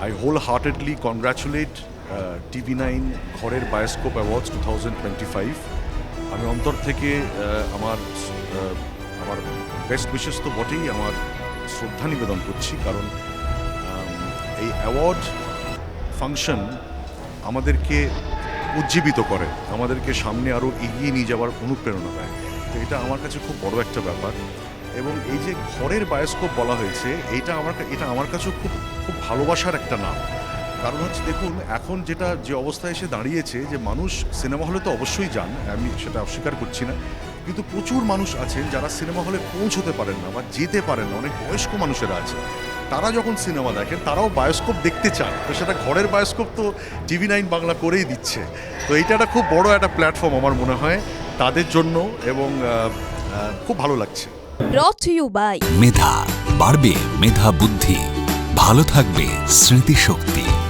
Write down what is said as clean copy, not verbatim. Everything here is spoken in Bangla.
I wholeheartedly congratulate TV9 ঘরের বায়োস্কোপ অ্যাওয়ার্ডস 2025। আমি অন্তর থেকে আমার আমার বেস্ট উইশেস তো বটেই, আমার শ্রদ্ধা নিবেদন করছি, কারণ এই অ্যাওয়ার্ড ফাংশন আমাদেরকে উজ্জীবিত করে, আমাদেরকে সামনে আরও এগিয়ে নিয়ে যাওয়ার অনুপ্রেরণা দেয়। তো এটা আমার কাছে খুব বড় একটা ব্যাপার। এবং এই যে ঘরের বায়োস্কোপ বলা হয়েছে, এটা আমার কাছেও খুব খুব ভালোবাসার একটা নাম। কারণ হচ্ছে দেখুন, এখন যে অবস্থায় এসে দাঁড়িয়েছে, যে মানুষ সিনেমা হলে তো অবশ্যই যান, আমি সেটা অস্বীকার করছি না, কিন্তু প্রচুর মানুষ আছেন যারা সিনেমা হলে পৌঁছতে পারেন না বা যেতে পারেন না। অনেক বয়স্ক মানুষেরা আছে, তারা যখন সিনেমা দেখেন তারাও বায়োস্কোপ দেখতে চান। তো সেটা ঘরের বায়োস্কোপ তো TV9 বাংলা করেই দিচ্ছে। তো এইটা একটা খুব বড় একটা প্ল্যাটফর্ম আমার মনে হয় তাদের জন্য, এবং খুব ভালো লাগছে। Brought to you by মেধা, বাড়বে মেধা বুদ্ধি, ভালো থাকবে স্মৃতিশক্তি।